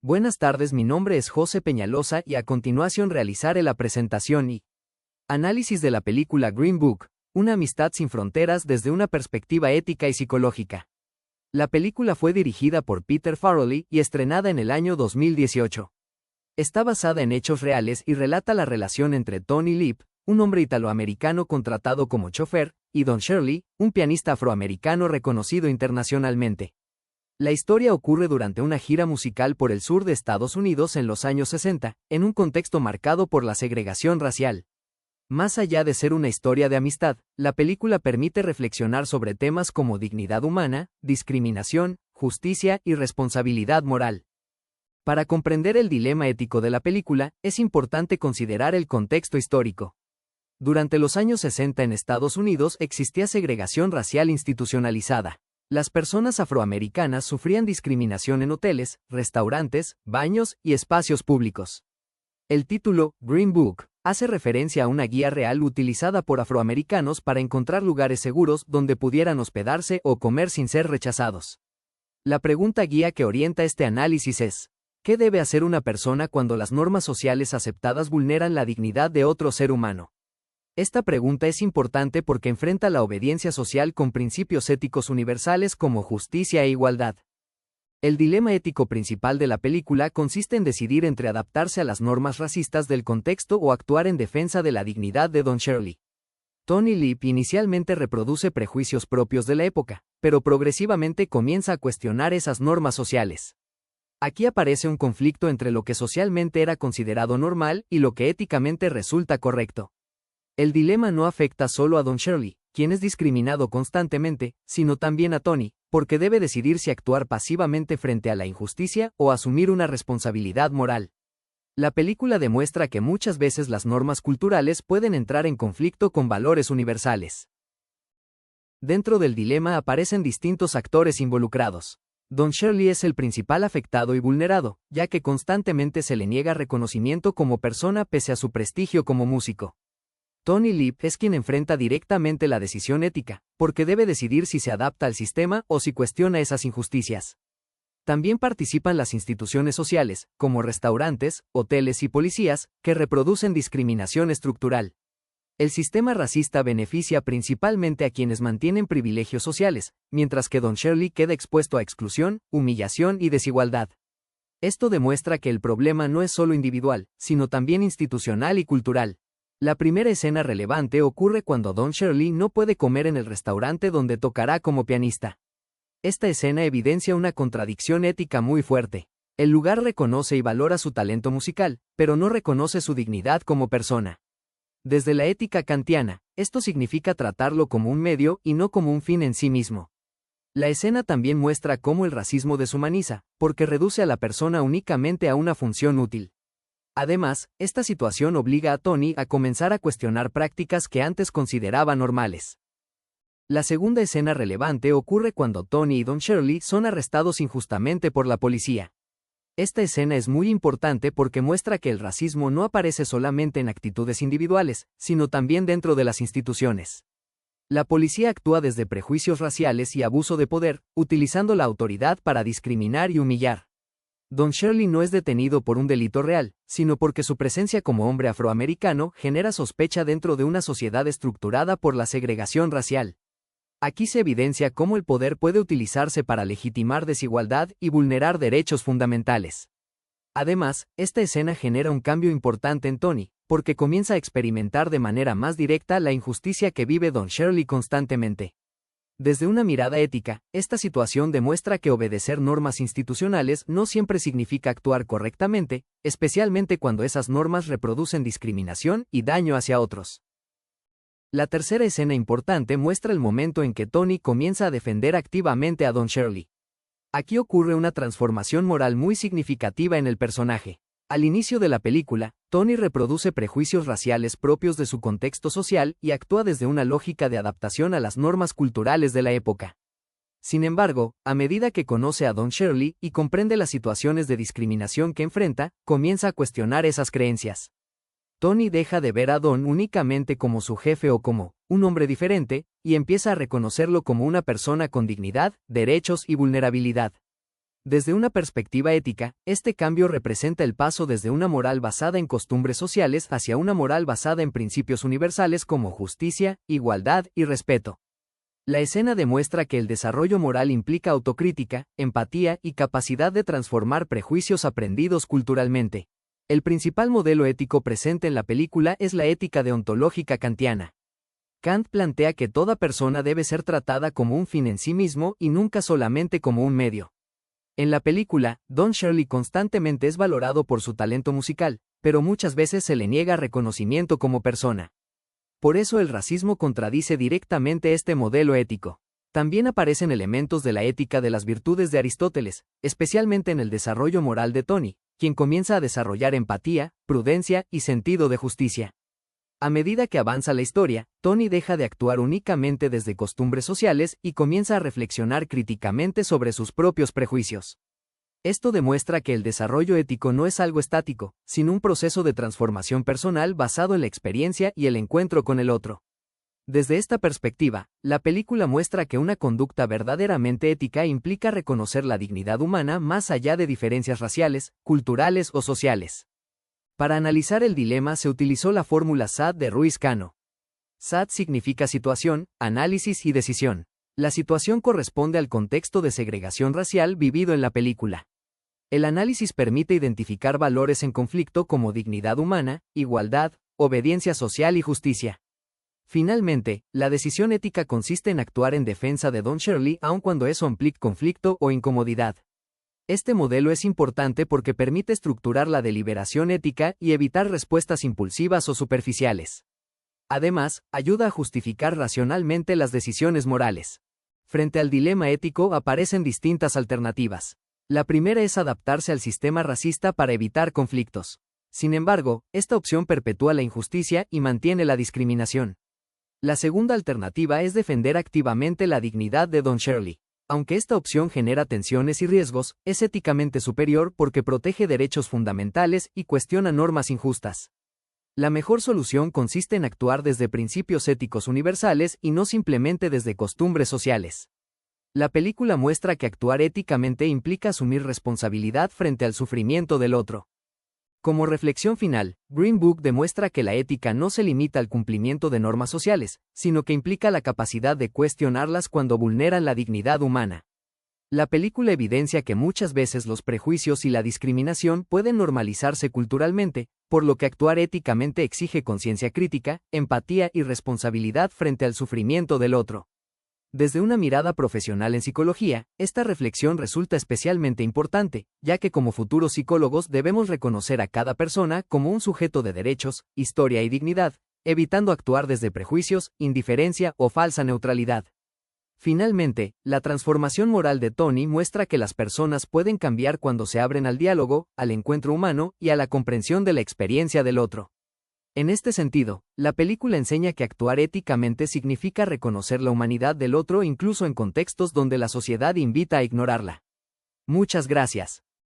Buenas tardes, mi nombre es José Peñalosa y a continuación realizaré la presentación y análisis de la película Green Book, una amistad sin fronteras desde una perspectiva ética y psicológica. La película fue dirigida por Peter Farrelly y estrenada en el año 2018. Está basada en hechos reales y relata la relación entre Tony Lip, un hombre italoamericano contratado como chofer, y Don Shirley, un pianista afroamericano reconocido internacionalmente. La historia ocurre durante una gira musical por el sur de Estados Unidos en los años 60, en un contexto marcado por la segregación racial. Más allá de ser una historia de amistad, la película permite reflexionar sobre temas como dignidad humana, discriminación, justicia y responsabilidad moral. Para comprender el dilema ético de la película, es importante considerar el contexto histórico. Durante los años 60 en Estados Unidos existía segregación racial institucionalizada. Las personas afroamericanas sufrían discriminación en hoteles, restaurantes, baños y espacios públicos. El título, Green Book, hace referencia a una guía real utilizada por afroamericanos para encontrar lugares seguros donde pudieran hospedarse o comer sin ser rechazados. La pregunta guía que orienta este análisis es: ¿qué debe hacer una persona cuando las normas sociales aceptadas vulneran la dignidad de otro ser humano? Esta pregunta es importante porque enfrenta la obediencia social con principios éticos universales como justicia e igualdad. El dilema ético principal de la película consiste en decidir entre adaptarse a las normas racistas del contexto o actuar en defensa de la dignidad de Don Shirley. Tony Lip inicialmente reproduce prejuicios propios de la época, pero progresivamente comienza a cuestionar esas normas sociales. Aquí aparece un conflicto entre lo que socialmente era considerado normal y lo que éticamente resulta correcto. El dilema no afecta solo a Don Shirley, quien es discriminado constantemente, sino también a Tony, porque debe decidir si actuar pasivamente frente a la injusticia o asumir una responsabilidad moral. La película demuestra que muchas veces las normas culturales pueden entrar en conflicto con valores universales. Dentro del dilema aparecen distintos actores involucrados. Don Shirley es el principal afectado y vulnerado, ya que constantemente se le niega reconocimiento como persona pese a su prestigio como músico. Tony Lip es quien enfrenta directamente la decisión ética, porque debe decidir si se adapta al sistema o si cuestiona esas injusticias. También participan las instituciones sociales, como restaurantes, hoteles y policías, que reproducen discriminación estructural. El sistema racista beneficia principalmente a quienes mantienen privilegios sociales, mientras que Don Shirley queda expuesto a exclusión, humillación y desigualdad. Esto demuestra que el problema no es solo individual, sino también institucional y cultural. La primera escena relevante ocurre cuando Don Shirley no puede comer en el restaurante donde tocará como pianista. Esta escena evidencia una contradicción ética muy fuerte. El lugar reconoce y valora su talento musical, pero no reconoce su dignidad como persona. Desde la ética kantiana, esto significa tratarlo como un medio y no como un fin en sí mismo. La escena también muestra cómo el racismo deshumaniza, porque reduce a la persona únicamente a una función útil. Además, esta situación obliga a Tony a comenzar a cuestionar prácticas que antes consideraba normales. La segunda escena relevante ocurre cuando Tony y Don Shirley son arrestados injustamente por la policía. Esta escena es muy importante porque muestra que el racismo no aparece solamente en actitudes individuales, sino también dentro de las instituciones. La policía actúa desde prejuicios raciales y abuso de poder, utilizando la autoridad para discriminar y humillar. Don Shirley no es detenido por un delito real, sino porque su presencia como hombre afroamericano genera sospecha dentro de una sociedad estructurada por la segregación racial. Aquí se evidencia cómo el poder puede utilizarse para legitimar desigualdad y vulnerar derechos fundamentales. Además, esta escena genera un cambio importante en Tony, porque comienza a experimentar de manera más directa la injusticia que vive Don Shirley constantemente. Desde una mirada ética, esta situación demuestra que obedecer normas institucionales no siempre significa actuar correctamente, especialmente cuando esas normas reproducen discriminación y daño hacia otros. La tercera escena importante muestra el momento en que Tony comienza a defender activamente a Don Shirley. Aquí ocurre una transformación moral muy significativa en el personaje. Al inicio de la película, Tony reproduce prejuicios raciales propios de su contexto social y actúa desde una lógica de adaptación a las normas culturales de la época. Sin embargo, a medida que conoce a Don Shirley y comprende las situaciones de discriminación que enfrenta, comienza a cuestionar esas creencias. Tony deja de ver a Don únicamente como su jefe o como un hombre diferente, y empieza a reconocerlo como una persona con dignidad, derechos y vulnerabilidad. Desde una perspectiva ética, este cambio representa el paso desde una moral basada en costumbres sociales hacia una moral basada en principios universales como justicia, igualdad y respeto. La escena demuestra que el desarrollo moral implica autocrítica, empatía y capacidad de transformar prejuicios aprendidos culturalmente. El principal modelo ético presente en la película es la ética deontológica kantiana. Kant plantea que toda persona debe ser tratada como un fin en sí mismo y nunca solamente como un medio. En la película, Don Shirley constantemente es valorado por su talento musical, pero muchas veces se le niega reconocimiento como persona. Por eso el racismo contradice directamente este modelo ético. También aparecen elementos de la ética de las virtudes de Aristóteles, especialmente en el desarrollo moral de Tony, quien comienza a desarrollar empatía, prudencia y sentido de justicia. A medida que avanza la historia, Tony deja de actuar únicamente desde costumbres sociales y comienza a reflexionar críticamente sobre sus propios prejuicios. Esto demuestra que el desarrollo ético no es algo estático, sino un proceso de transformación personal basado en la experiencia y el encuentro con el otro. Desde esta perspectiva, la película muestra que una conducta verdaderamente ética implica reconocer la dignidad humana más allá de diferencias raciales, culturales o sociales. Para analizar el dilema se utilizó la fórmula SAT de Ruiz-Cano. SAT significa situación, análisis y decisión. La situación corresponde al contexto de segregación racial vivido en la película. El análisis permite identificar valores en conflicto como dignidad humana, igualdad, obediencia social y justicia. Finalmente, la decisión ética consiste en actuar en defensa de Don Shirley aun cuando eso implique conflicto o incomodidad. Este modelo es importante porque permite estructurar la deliberación ética y evitar respuestas impulsivas o superficiales. Además, ayuda a justificar racionalmente las decisiones morales. Frente al dilema ético aparecen distintas alternativas. La primera es adaptarse al sistema racista para evitar conflictos. Sin embargo, esta opción perpetúa la injusticia y mantiene la discriminación. La segunda alternativa es defender activamente la dignidad de Don Shirley. Aunque esta opción genera tensiones y riesgos, es éticamente superior porque protege derechos fundamentales y cuestiona normas injustas. La mejor solución consiste en actuar desde principios éticos universales y no simplemente desde costumbres sociales. La película muestra que actuar éticamente implica asumir responsabilidad frente al sufrimiento del otro. Como reflexión final, Green Book demuestra que la ética no se limita al cumplimiento de normas sociales, sino que implica la capacidad de cuestionarlas cuando vulneran la dignidad humana. La película evidencia que muchas veces los prejuicios y la discriminación pueden normalizarse culturalmente, por lo que actuar éticamente exige conciencia crítica, empatía y responsabilidad frente al sufrimiento del otro. Desde una mirada profesional en psicología, esta reflexión resulta especialmente importante, ya que como futuros psicólogos debemos reconocer a cada persona como un sujeto de derechos, historia y dignidad, evitando actuar desde prejuicios, indiferencia o falsa neutralidad. Finalmente, la transformación moral de Tony muestra que las personas pueden cambiar cuando se abren al diálogo, al encuentro humano y a la comprensión de la experiencia del otro. En este sentido, la película enseña que actuar éticamente significa reconocer la humanidad del otro incluso en contextos donde la sociedad invita a ignorarla. Muchas gracias.